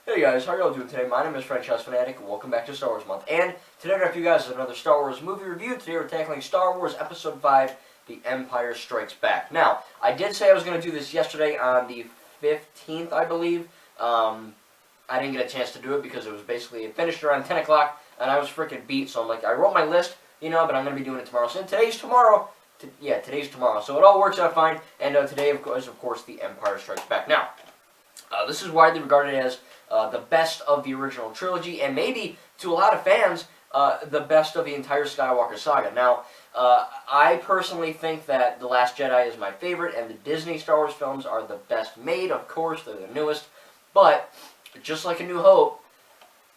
Hey guys, how are y'all doing today? My name is Franchise Fanatic, and welcome back to Star Wars Month. And today I have you guys another Star Wars movie review. Today we're tackling Star Wars Episode 5, The Empire Strikes Back. Now, I did say I was going to do this yesterday on the 15th, I believe. I didn't get a chance to do it because it was basically, it finished around 10 o'clock, and I was freaking beat, so I'm like, I wrote my list, but I'm going to be doing it tomorrow. So today's tomorrow. Today's tomorrow. So it all works out fine, and today is, of course, The Empire Strikes Back. Now, this is widely regarded as the best of the original trilogy, and maybe, to a lot of fans, the best of the entire Skywalker saga. Now, I personally think that The Last Jedi is my favorite, and the Disney Star Wars films are the best made, of course, they're the newest, but, just like A New Hope,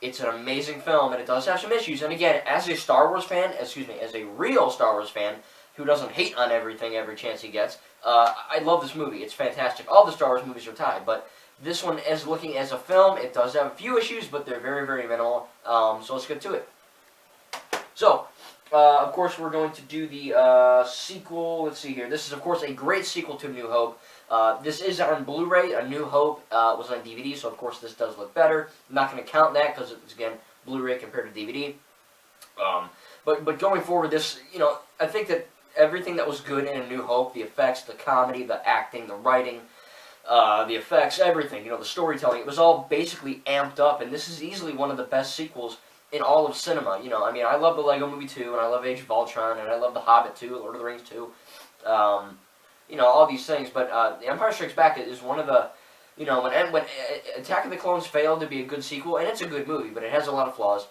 it's an amazing film, and it does have some issues, and again, as a Star Wars fan, as a real Star Wars fan, who doesn't hate on everything every chance he gets, I love this movie, it's fantastic. All the Star Wars movies are tied, but this one, as looking as a film, it does have a few issues, but they're very, very minimal. So let's get to it. So, of course, we're going to do the sequel. Let's see here. This is, of course, a great sequel to A New Hope. This is on Blu-ray. A New Hope was on DVD, so of course this does look better. I'm not going to count that because it's, again, Blu-ray compared to DVD. But going forward, this, I think that everything that was good in A New Hope, the effects, the comedy, the acting, the writing, the effects, everything, the storytelling, it was all basically amped up, and this is easily one of the best sequels in all of cinema. I love the Lego Movie 2, and I love Age of Ultron, and I love The Hobbit 2, Lord of the Rings 2, all these things, but The Empire Strikes Back is one of the, when Attack of the Clones failed to be a good sequel, and it's a good movie, but it has a lot of flaws.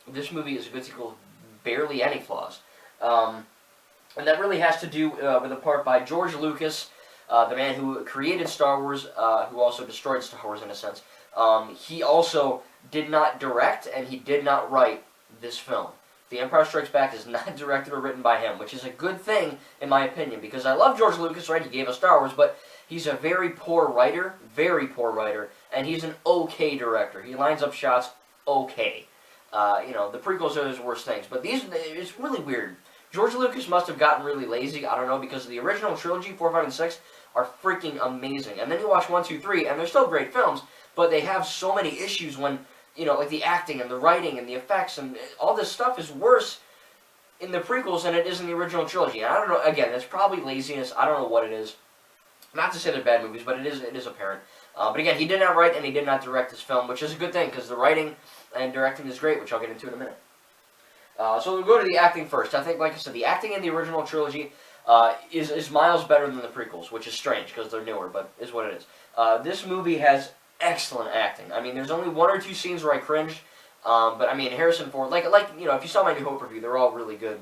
This movie is a good sequel with barely any flaws. And that really has to do with a part by George Lucas, the man who created Star Wars, who also destroyed Star Wars in a sense. He also did not direct and he did not write this film. The Empire Strikes Back is not directed or written by him, which is a good thing in my opinion, because I love George Lucas, right? He gave us Star Wars, but he's a very poor writer, and he's an okay director. He lines up shots okay. The prequels are his worst things, but it's really weird. George Lucas must have gotten really lazy, I don't know, because the original trilogy, 4, 5, and 6, are freaking amazing. And then you watch 1, 2, 3, and they're still great films, but they have so many issues when, like the acting and the writing and the effects and all this stuff is worse in the prequels than it is in the original trilogy. And I don't know, again, it's probably laziness, I don't know what it is. Not to say they're bad movies, but it is apparent. But again, he did not write and he did not direct this film, which is a good thing, because the writing and directing is great, which I'll get into in a minute. So we'll go to the acting first. I think, like I said, the acting in the original trilogy is miles better than the prequels, which is strange because they're newer, but is what it is. This movie has excellent acting. There's only 1 or 2 scenes where I cringed, but Harrison Ford, if you saw my New Hope review, they're all really good,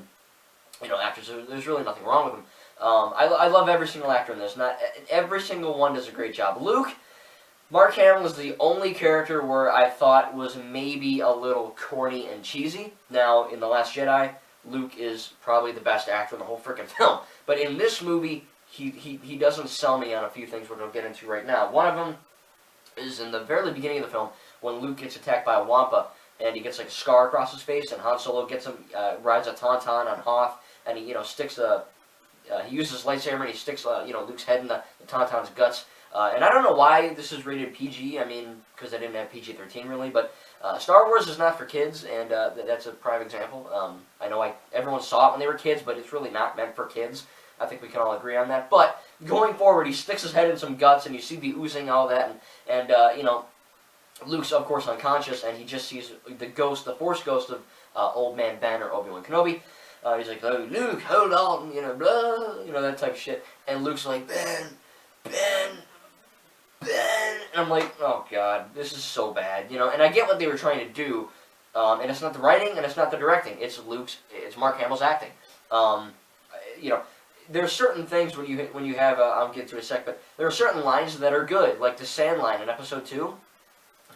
actors. There's really nothing wrong with them. I love every single actor in this. Not every single one does a great job. Mark Hamill is the only character where I thought was maybe a little corny and cheesy. Now, in The Last Jedi, Luke is probably the best actor in the whole freaking film. But in this movie, he doesn't sell me on a few things, which I'll get into right now. One of them is in the very beginning of the film, when Luke gets attacked by a Wampa, and he gets like a scar across his face, and Han Solo gets him, rides a tauntaun on Hoth, and he, sticks he uses his lightsaber, and he sticks, Luke's head in the tauntaun's guts. And I don't know why this is rated PG, because I didn't have PG-13 really, but Star Wars is not for kids, and that's a prime example. I know everyone saw it when they were kids, but it's really not meant for kids. I think we can all agree on that. But going forward, he sticks his head in some guts, and you see the oozing, all that, and Luke's, of course, unconscious, and he just sees the Force ghost of Old Man Ben or Obi-Wan Kenobi. He's like, "Oh, Luke, hold on," blah, that type of shit. And Luke's like, Ben, and I'm like, oh god, this is so bad, and I get what they were trying to do, and it's not the writing, and it's not the directing, it's Mark Hamill's acting. There's certain things when you have, I'll get to a sec, but there are certain lines that are good, like the sand line in episode 2,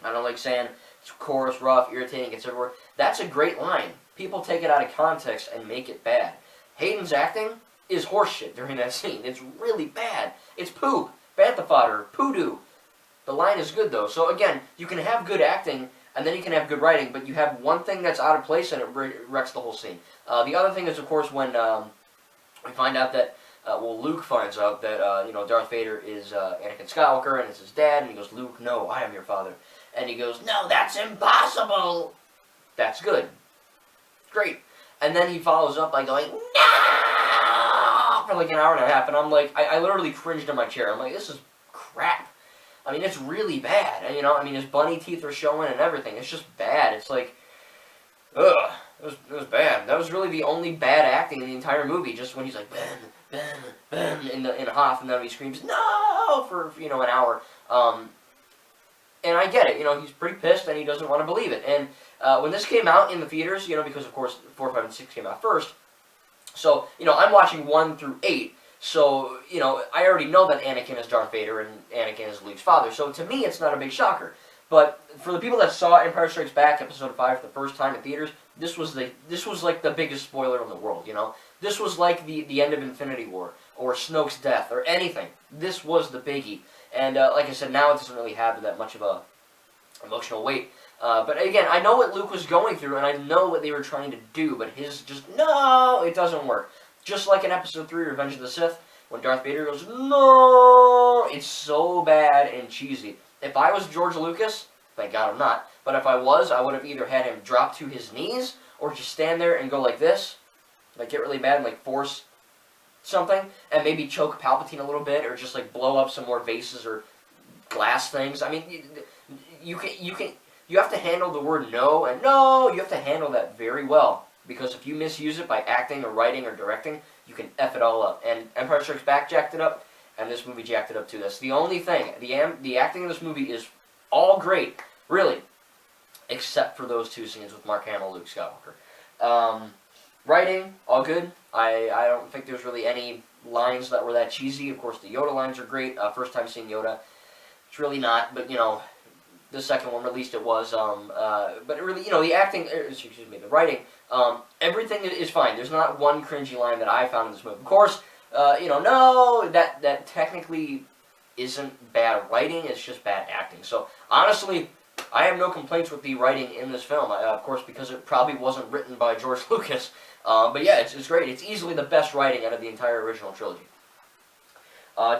I don't like sand, it's coarse, rough, irritating, it's everywhere, that's a great line. People take it out of context and make it bad. Hayden's acting is horseshit during that scene, it's really bad, it's poop. Bantha fodder, poodoo. The line is good though. So again, you can have good acting and then you can have good writing, but you have one thing that's out of place and it wrecks the whole scene. The other thing is, of course, when we find out that Luke finds out that, you know, Darth Vader is Anakin Skywalker, and it's his dad, and he goes, Luke, no, I am your father. And he goes, no, that's impossible. That's good. Great. And then he follows up by going, no, for like an hour and a half, and I'm like, I literally cringed in my chair. I'm like, this is crap. I mean, it's really bad. And, you know, I mean, his bunny teeth are showing and everything. It's just bad. It's like, ugh. It was bad. That was really the only bad acting in the entire movie. Just when he's like, Ben, in Hoth, and then he screams, no, for, you know, an hour. And I get it. You know, he's pretty pissed, and he doesn't want to believe it. And when this came out in the theaters, you know, because, of course, 4, 5, and 6 came out first. So, you know, I'm watching 1 through 8. So, you know, I already know that Anakin is Darth Vader and Anakin is Luke's father. So, to me, it's not a big shocker. But for the people that saw Empire Strikes Back, Episode 5, for the first time in theaters, this was like the biggest spoiler in the world, you know? This was like the end of Infinity War, or Snoke's death, or anything. This was the biggie. And like I said, now it doesn't really have that much of a emotional weight. But again, I know what Luke was going through, and I know what they were trying to do, but his just, no, it doesn't work. Just like in Episode 3, Revenge of the Sith, when Darth Vader goes, no, it's so bad and cheesy. If I was George Lucas, thank God I'm not, but if I was, I would have either had him drop to his knees, or just stand there and go like this, like get really mad and like force something, and maybe choke Palpatine a little bit, or just like blow up some more vases or glass things. I mean, you have to handle the word no, and no, you have to handle that very well, because if you misuse it by acting or writing or directing, you can F it all up. And Empire Strikes Back jacked it up, and this movie jacked it up too. That's the only thing. The acting in this movie is all great, really, except for those 2 scenes with Mark Hamill, Luke Skywalker. Writing, all good. I don't think there's really any lines that were that cheesy. Of course, the Yoda lines are great. First time seeing Yoda, it's really not, but, you know, the second one, at least it was. But it really, you know, the acting, excuse me, the writing, everything is fine. There's not one cringy line that I found in this movie. Of course, you know, no, that technically isn't bad writing, it's just bad acting. So, honestly, I have no complaints with the writing in this film, of course, because it probably wasn't written by George Lucas. But yeah, it's great. It's easily the best writing out of the entire original trilogy.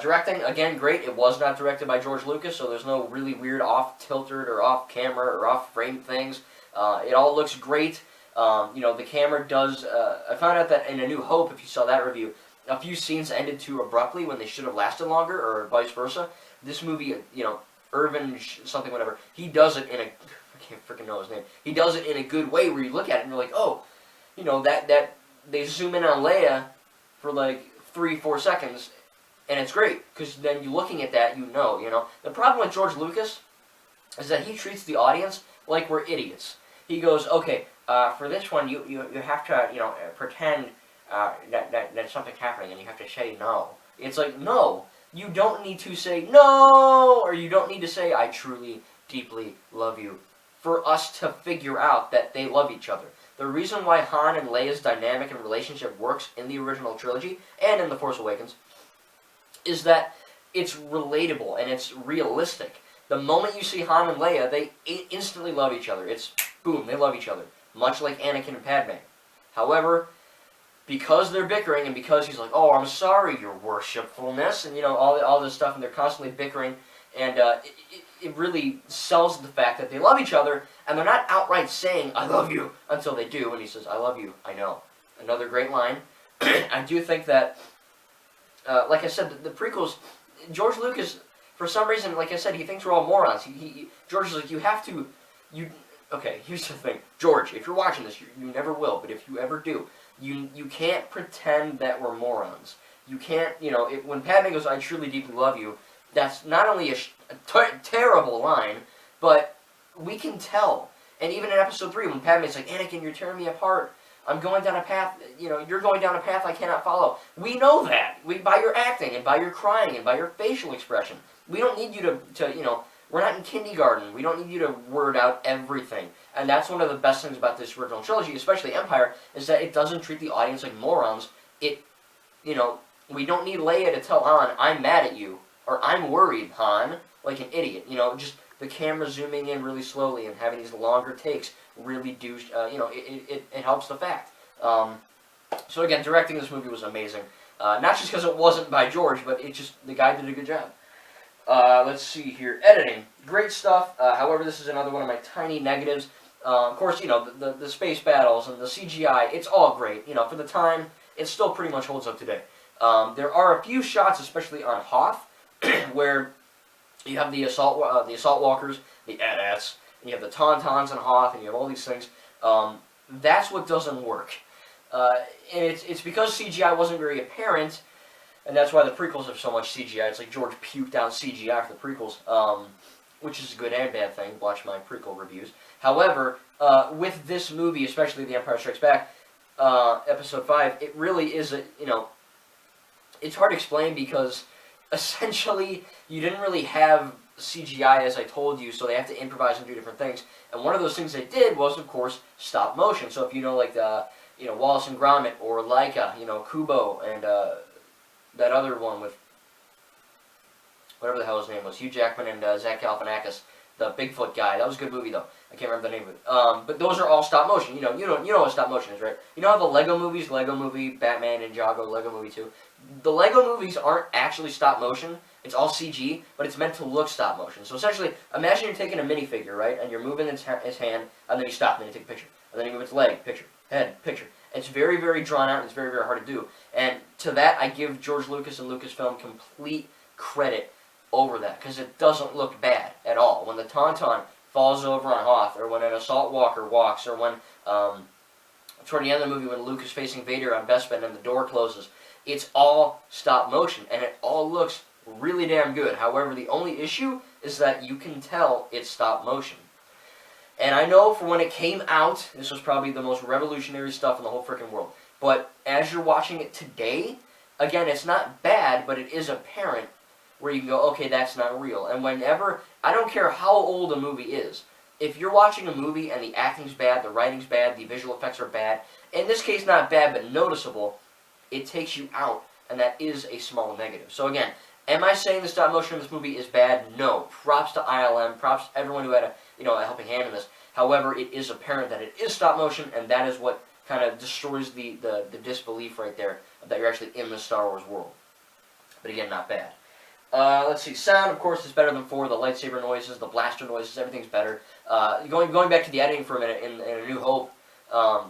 Directing, again, great. It was not directed by George Lucas, so there's no really weird off-tilted or off-camera or off-frame things. It all looks great. You know, the camera does... I found out that in A New Hope, if you saw that review, a few scenes ended too abruptly when they should have lasted longer, or vice versa. This movie, you know, Irvin something, whatever, he does it in a... I can't freaking know his name. He does it in a good way where you look at it and you're like, oh, you know, that they zoom in on Leia for like 3-4 seconds, and it's great, because then you're looking at that, you know. The problem with George Lucas is that he treats the audience like we're idiots. He goes, okay, for this one, you have to, you know, pretend that something's happening, and you have to say no. It's like, no, you don't need to say no, or you don't need to say, I truly, deeply love you, for us to figure out that they love each other. The reason why Han and Leia's dynamic and relationship works in the original trilogy, and in The Force Awakens, is that it's relatable and it's realistic. The moment you see Han and Leia, they instantly love each other. It's, boom, they love each other. Much like Anakin and Padme. However, because they're bickering, and because he's like, oh, I'm sorry, your worshipfulness, and, you know, all this stuff, and they're constantly bickering, and it really sells the fact that they love each other, and they're not outright saying, I love you, until they do, and he says, I love you, I know. Another great line. I do think that, like I said, the prequels, George Lucas, for some reason, like I said, he thinks we're all morons. George is like, you have to, okay, here's the thing. George, if you're watching this, you never will, but if you ever do, you can't pretend that we're morons. You can't, you know, when Padme goes, I truly deeply love you, that's not only a terrible line, but we can tell. And even in Episode 3, when Padme's like, Anakin, you're tearing me apart. I'm going down a path, you know, you're going down a path I cannot follow. We know that. By your acting, and by your crying, and by your facial expression. We don't need you to, you know, we're not in kindergarten. We don't need you to word out everything. And that's one of the best things about this original trilogy, especially Empire, is that it doesn't treat the audience like morons. It, you know, we don't need Leia to tell Han, I'm mad at you, or I'm worried, Han, like an idiot. You know, just the camera zooming in really slowly and having these longer takes really do, you know, it helps the fact. So again, directing this movie was amazing. Not just because it wasn't by George, but it just, the guy did a good job. Let's see here. Editing. Great stuff. However, this is another one of my tiny negatives. Of course, you know, the space battles and the CGI, it's all great. You know, for the time, it still pretty much holds up today. There are a few shots, especially on Hoth, where you have the assault walkers, the AT-ATs, and you have the Tauntauns on Hoth, and you have all these things. That's what doesn't work. And it's because CGI wasn't very apparent, and that's why the prequels have so much CGI. It's like George puked out CGI for the prequels, which is a good and bad thing. Watch my prequel reviews. However, with this movie, especially The Empire Strikes Back, Episode 5, it really is a, you know, it's hard to explain because essentially you didn't really have CGI as I told you, so they have to improvise and do different things. And one of those things they did was, of course, stop motion. So if you know, like the, you know, Wallace and Gromit or Laika, you know, Kubo, and that other one with whatever the hell his name was, Hugh Jackman and Zach Galifianakis, the Bigfoot guy. That was a good movie though. I can't remember the name of it. But those are all stop motion. You know what stop motion is, right? You know how the Lego movies, Lego Movie, Batman, Ninjago, Lego Movie 2. The Lego movies aren't actually stop motion. It's all CG, but it's meant to look stop motion. So essentially, imagine you're taking a minifigure, right? And you're moving his hand, and then you stop, and then you take a picture. And then you move its leg, picture. Head, picture. It's very, very drawn out, and it's very, very hard to do. And to that, I give George Lucas and Lucasfilm complete credit over that, because it doesn't look bad at all. When the Tauntaun falls over on Hoth, or when an Assault Walker walks, or when, toward the end of the movie, when Luke is facing Vader on Bespin and the door closes, it's all stop motion, and it all looks really damn good. However, the only issue is that you can tell it's stop motion. And I know for when it came out, this was probably the most revolutionary stuff in the whole freaking world. But as you're watching it today, again, it's not bad, but it is apparent where you can go, okay, that's not real. And whenever, I don't care how old a movie is, if you're watching a movie and the acting's bad, the writing's bad, the visual effects are bad, in this case not bad but noticeable, it takes you out, and that is a small negative. So again, am I saying the stop motion in this movie is bad? No. Props to ILM, props to everyone who had a helping hand in this. However, it is apparent that it is stop motion, and that is what kind of destroys the disbelief right there that you're actually in the Star Wars world. But again, not bad. Let's see. Sound, of course, is better than 4. The lightsaber noises, the blaster noises, everything's better. Going back to the editing for a minute in A New Hope,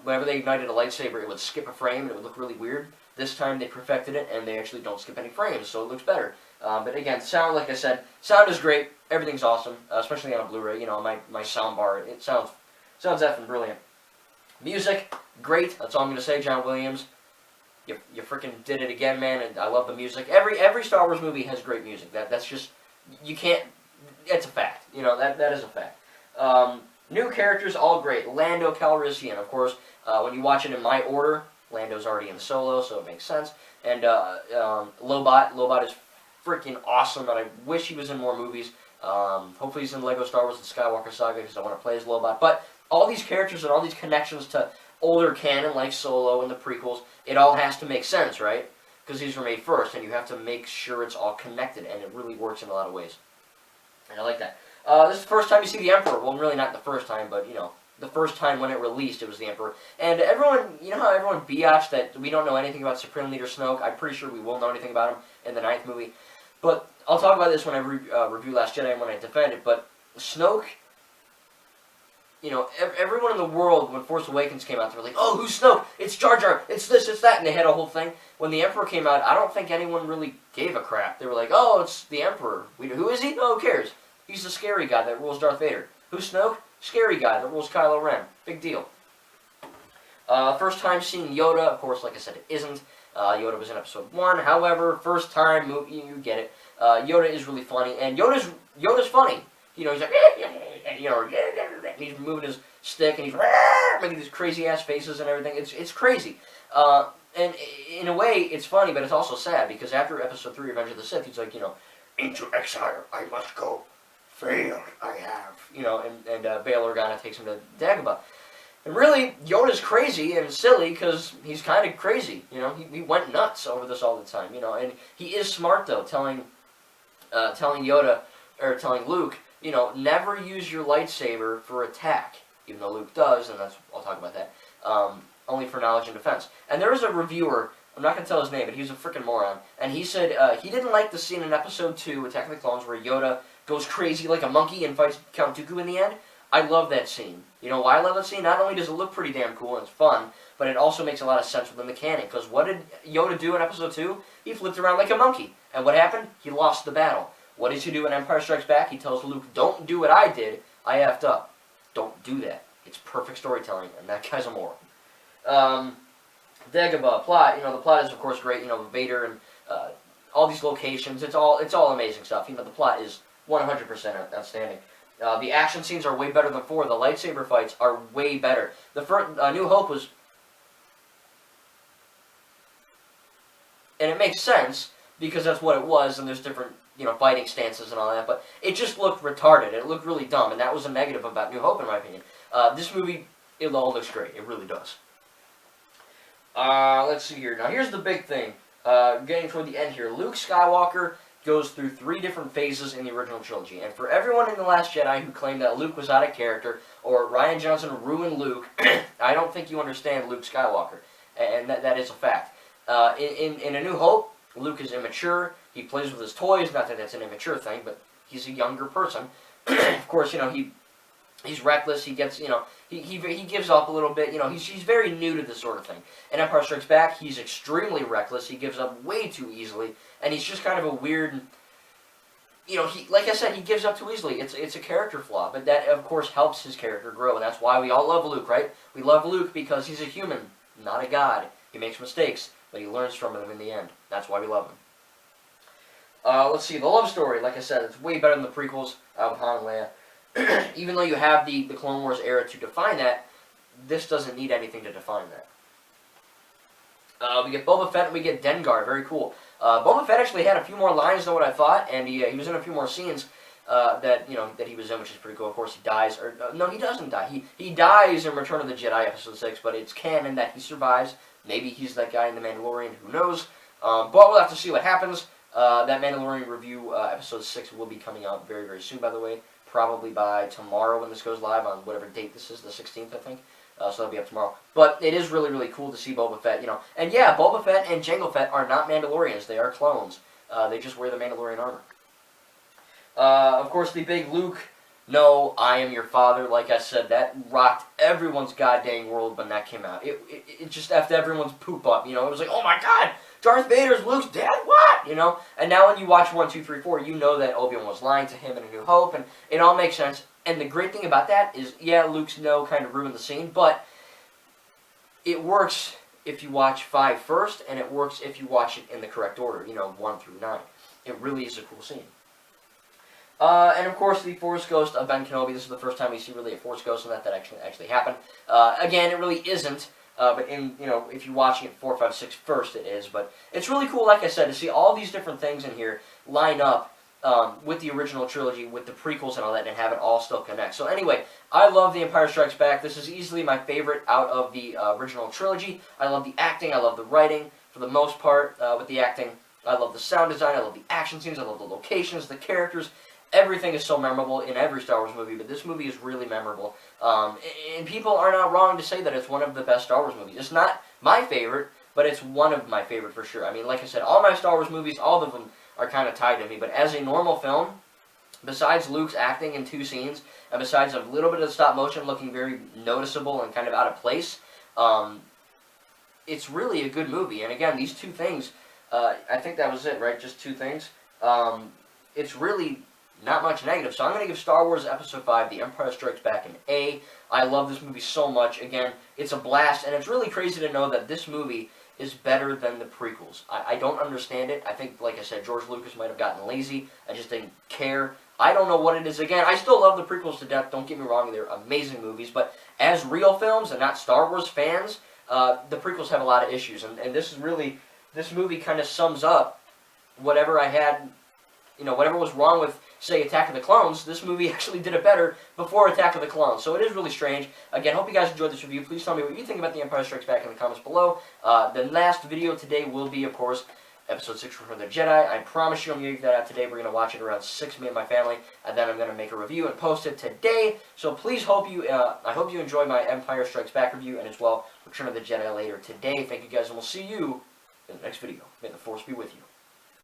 whenever they ignited a lightsaber, it would skip a frame and it would look really weird. This time they perfected it, and they actually don't skip any frames, so it looks better. But again, sound, like I said, sound is great. Everything's awesome, especially on a Blu-ray. You know, my sound bar, it sounds effing brilliant. Music, great. That's all I'm gonna say. John Williams, you freaking did it again, man. And I love the music. Every Star Wars movie has great music. That's just, you can't. It's a fact. You know, that is a fact. New characters, all great. Lando Calrissian, of course. When you watch it in my order, Lando's already in Solo, so it makes sense. And Lobot is freaking awesome, and I wish he was in more movies. Hopefully he's in Lego Star Wars and Skywalker Saga, because I want to play as Lobot. But all these characters and all these connections to older canon, like Solo and the prequels, it all has to make sense, right? Because these were made first, and you have to make sure it's all connected, and it really works in a lot of ways. And I like that. This is the first time you see the Emperor. Well, really not the first time, but, you know, the first time when it released, it was the Emperor. And everyone, you know how everyone biatched that we don't know anything about Supreme Leader Snoke? I'm pretty sure we will know anything about him in the 9th movie. But I'll talk about this when I review Last Jedi and when I defend it. But Snoke, you know, everyone in the world, when Force Awakens came out, they were like, oh, who's Snoke? It's Jar Jar. It's this, it's that. And they had a whole thing. When the Emperor came out, I don't think anyone really gave a crap. They were like, oh, it's the Emperor. Who is he? No, who cares? He's the scary guy that rules Darth Vader. Who's Snoke? Scary guy that rules Kylo Ren. Big deal. First time seeing Yoda, of course, like I said, it isn't. Yoda was in Episode 1. However, first time movie, you get it. Yoda is really funny, and Yoda's funny. You know, he's like, you know, and he's moving his stick, and he's making these crazy ass faces and everything. It's crazy. And in a way, it's funny, but it's also sad, because after Episode 3, Revenge of the Sith, he's like, you know, into exile I must go. Failed, I have. You know, and Bail Organa takes him to Dagobah. And really, Yoda's crazy and silly because he's kind of crazy. You know, he went nuts over this all the time. You know, and he is smart though, telling Yoda or telling Luke, you know, never use your lightsaber for attack. Even though Luke does, and I'll talk about that. Only for knowledge and defense. And there was a reviewer. I'm not going to tell his name, but he was a freaking moron. And he said he didn't like the scene in Episode 2, Attack of the Clones, where Yoda goes crazy like a monkey and fights Count Dooku in the end. I love that scene. You know why I love that scene? Not only does it look pretty damn cool and it's fun, but it also makes a lot of sense within the canon. Because what did Yoda do in Episode 2? He flipped around like a monkey. And what happened? He lost the battle. What does he do in Empire Strikes Back? He tells Luke, don't do what I did. I effed up. Don't do that. It's perfect storytelling, and that guy's a moron. Dagobah, plot. You know, the plot is, of course, great. You know, Vader and all these locations. It's all amazing stuff. You know, the plot is 100% outstanding. The action scenes are way better than 4. The lightsaber fights are way better. The first New Hope was, and it makes sense because that's what it was, and there's different, you know, fighting stances and all that. But it just looked retarded. It looked really dumb, and that was a negative about New Hope, in my opinion. This movie, it all looks great. It really does. Let's see here. Now, here's the big thing. Getting toward the end here. Luke Skywalker goes through 3 different phases in the original trilogy. And for everyone in The Last Jedi who claimed that Luke was out of character, or Rian Johnson ruined Luke, I don't think you understand Luke Skywalker. And that is a fact. In A New Hope, Luke is immature. He plays with his toys. Not that that's an immature thing, but he's a younger person. Of course, you know, he's reckless. He gets, you know, he gives up a little bit. You know, he's very new to this sort of thing. In Empire Strikes Back, he's extremely reckless. He gives up way too easily, and he's just kind of a weird. You know, like I said, he gives up too easily. It's a character flaw, but that of course helps his character grow, and that's why we all love Luke, right? We love Luke because he's a human, not a god. He makes mistakes, but he learns from them in the end. That's why we love him. Let's see, the love story, like I said, it's way better than the prequels of Han and Leia. Even though you have the Clone Wars era to define that, this doesn't need anything to define that. We get Boba Fett and we get Dengar, very cool. Boba Fett actually had a few more lines than what I thought, and he was in a few more scenes that he was in, which is pretty cool. Of course, he dies, or no, he doesn't die. He dies in Return of the Jedi, Episode 6, but it's canon that he survives. Maybe he's that guy in The Mandalorian, who knows? But we'll have to see what happens. That Mandalorian review, Episode 6, will be coming out very, very soon, by the way. Probably by tomorrow when this goes live, on whatever date this is, the 16th, I think. So that'll be up tomorrow. But it is really, really cool to see Boba Fett, you know. And yeah, Boba Fett and Jango Fett are not Mandalorians. They are clones. They just wear the Mandalorian armor. Of course, the big Luke, no, I am your father. Like I said, that rocked everyone's goddamn world when that came out. It just effed everyone's poop up, you know. It was like, oh my god, Darth Vader's Luke's dad, what? You know? And now when you watch 1, 2, 3, 4, you know that Obi-Wan was lying to him in A New Hope, and it all makes sense. And the great thing about that is, yeah, Luke's no kind of ruined the scene, but it works if you watch 5 first, and it works if you watch it in the correct order, you know, 1 through 9. It really is a cool scene. And of course, the Force Ghost of Ben Kenobi. This is the first time we see really a Force Ghost, and that actually happened. Again, it really isn't. But if you're watching it 4, 5, 6 first, it is. But it's really cool, like I said, to see all these different things in here line up with the original trilogy, with the prequels and all that, and have it all still connect. So anyway, I love The Empire Strikes Back. This is easily my favorite out of the original trilogy. I love the acting. I love the writing, for the most part, with the acting. I love the sound design. I love the action scenes. I love the locations, the characters. Everything is so memorable in every Star Wars movie, but this movie is really memorable. And people are not wrong to say that it's one of the best Star Wars movies. It's not my favorite, but it's one of my favorite for sure. I mean, like I said, all my Star Wars movies, all of them are kind of tied to me. But as a normal film, besides Luke's acting in 2 scenes, and besides a little bit of stop motion looking very noticeable and kind of out of place, it's really a good movie. And again, these 2 things, I think that was it, right? Just 2 things. It's really not much negative. So I'm going to give Star Wars Episode 5, The Empire Strikes Back, an A. I love this movie so much. Again, it's a blast, and it's really crazy to know that this movie is better than the prequels. I don't understand it. I think, like I said, George Lucas might have gotten lazy. I just didn't care. I don't know what it is. Again, I still love the prequels to death. Don't get me wrong. They're amazing movies. But as real films and not Star Wars fans, the prequels have a lot of issues. And this movie kind of sums up whatever I had, whatever was wrong with, say, Attack of the Clones. This movie actually did it better before Attack of the Clones. So it is really strange. Again, hope you guys enjoyed this review. Please tell me what you think about The Empire Strikes Back in the comments below. The last video today will be, of course, Episode 6 Return of the Jedi. I promise you I'm going to get that out today. We're going to watch it around 6, me and my family, and then I'm going to make a review and post it today. So please I hope you enjoy my Empire Strikes Back review, and as well, Return of the Jedi later today. Thank you guys, and we'll see you in the next video. May the Force be with you.